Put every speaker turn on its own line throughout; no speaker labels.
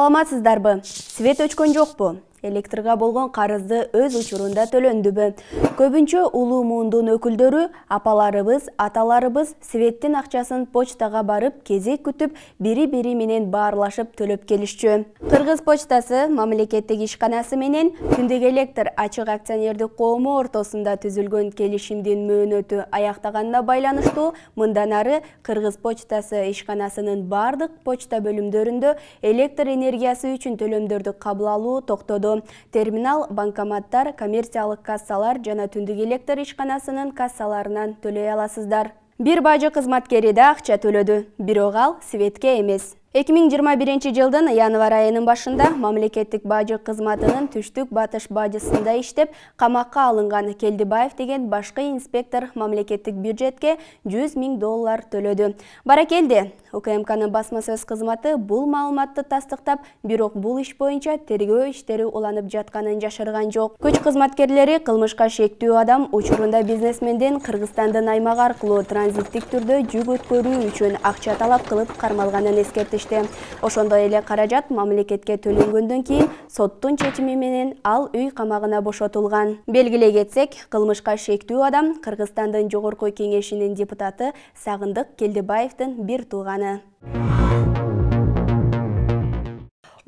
Саламатсыздарбы? Свет өчкөн жокпу? Электрга болгон карызды өз учурунда төлөндүбү? Көбүнчө улуу муундун өкүлдөрү, апаларыбыз, аталарыбыз светтин акчасын почтага барып, кезек күтүп, бири-бири менен баарлашып төлөп келишчү. Кыргыз почтасы мамлекеттик ишканасы менен Күндүк электр ачык акционердик коому ортосунда түзүлгөн келишимдин мөөнөтү аяктаганына байланыштуу мындан ары Кыргыз почтасы ишканасынын бардык почта бөлүмдөрүндө электр энергиясы үчүн төлөмдөрдү кабыл алуу токтоду. Терминал, банкоматтар, коммерциялык кассалар жана Түндүк электр ишканасынын кассаларынан төлөй аласыздар. Бир бажы кызматкери да акча төлөдү, бирок ал светке эмес. 2021 жылдын январь айынын башында мамлекеттик бажы кызматынын түштүк батыш бажысында иштеп, камакка алынган Келдибаев деген башкы инспектор мамлекеттик бюджетке $100,000 төлөдү. Баракелди, УКМКнын басма сөз кызматы бул маалыматты тастыктап, бирок бул иш боюнча тергөө иштери уланып жатканын жашырган жок. Күч кызматкерлери кылмышка шектүү адам учурунда бизнесменден Кыргызстандын аймагы аркылуу транзиттик түрдө жүк өткөрүү үчүн акча талап кылып кармалганын эскертишти. Ошондой эле каражат мамлекетке төлөнгөндөн кийин соттун чечими менен ал үй камагына бошотулган. Белгилей кетсек, кылмышка шектүү адам Кыргызстандын Жогорку Кеңешинин депутаты Сагындык Келдибаевдин бир тууганы.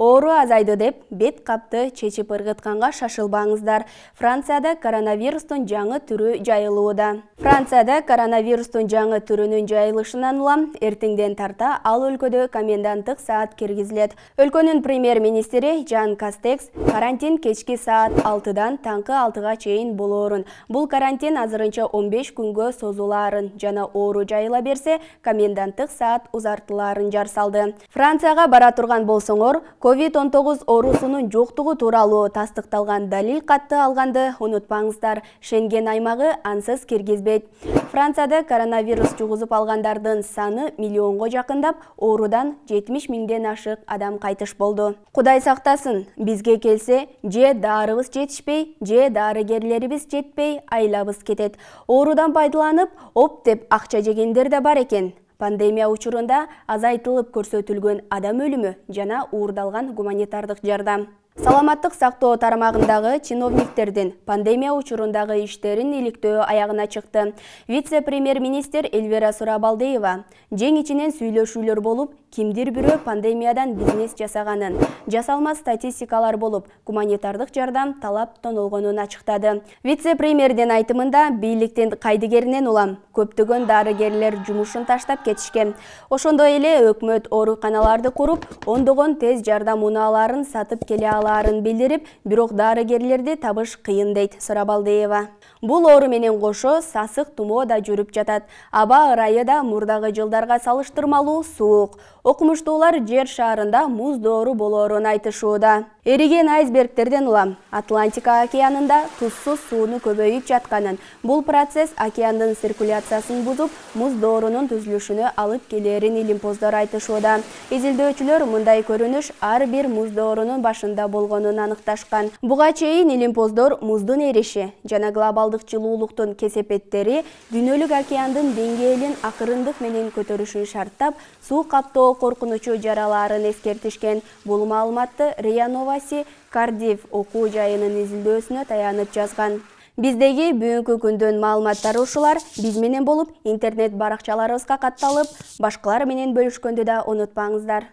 Оору азайды деп, бет капты чечип ыргытканга шашылбаңыздар. Францияда коронавирустун жаңы түрү жайылууда. Францияда коронавирустун жаңы түрүнүн жайылышынан улам эртеңден тарта ал өлкөдө коменданттык саат киргизилет. Өлкөнүн премьер-министри Жан Кастекс карантин кечки саат 6-дан таңкы 6-га чейин болоорун. Бул карантин азырынча 15 күнгө созулаарын жана оору жайыла берсе, коменданттык саат узартылаарын жар салды. Францияга бара турган болсоңор, COVID-19 оорусунун жоктугу тууралуу тастыкталган далил катты алганды унутпаңыздар. Шенген аймагы ансыз киргизбейт. Францияда коронавирус жугузуп алгандардын саны миллионго жакындап, оорудан 70,000ден ашык адам кайтыш болду. Кудай сактасын, бизге келсе, же дарыбыз жетишпей, же дарыгерлерибиз жетпей, айлабыз кетет. Оорудан пайдаланып, оп деп акча жегендер да бар экен. Пандемия учурунда азайтылып көрсөтүлгөн адам өлүмү жана уурдалган гуманитардык жардам. Саламаттык сактоо тармагындагы чиновниктердин пандемия учурундагы иштерин иликтөө аягына чыкты. Вице-премьер-министр Эльвира Сурабалдиева жең ичинен сүйлөшүүлөр болуп, кимдир бирөө пандемиядан бизнес жасаганын, жасалма статистикалар болуп, гуманитардык жардам талап тонолгонун ачыктады. Вице-премьердин айтымында бийликтин кайдыгеринен улам көптөгөн дарыгерлер жумушун таштап кетишкен. Ошондой эле өкмөт ооруканаларды куруп, ондогон тез жардам унааларын сатып келе аларын билдирип, бирок дарыгерлерди табыш кыйын дейт Сурабалдиева. Бул оору менен кошо сасык тумоо да жүрүп жатат. Аба ырайы да мурдагы жылдарга салыштырмалуу суук. Окумуштуулар жер шарында муз доору болоорун айтышууда. Эриген айсбергтерден улам Атлантика океанында тузсуз сууну көбөйүп жатканын, бул процесс океандын циркуляциясын бузуп, муз доорунун түзүлүшүнө алып келерин илимпоздор айтышууда. Изилдөөчүлөр мындай көрүнүш ар бир муз доорунун башында болгонун аныкташкан. Буга чейин илимпоздор муздун эриши жана глобалдык жылуулуктун кесепеттери дүйнөлүк океандын деңгээлин акырындык менен көтөрүшүн шарттап, суу каптоо коркунучу жараларын эскертишкен. Бул маалыматты РИА Новости Кардиф окуу жайынын изилдөөсүнө таянып жазган. Биздеги бүгүнкү күндүн маалыматтары ушулар. Биз менен болуп, интернет баракчаларыбызга катталып, башкалар менен бөлүшкөндү да унутпаңыздар.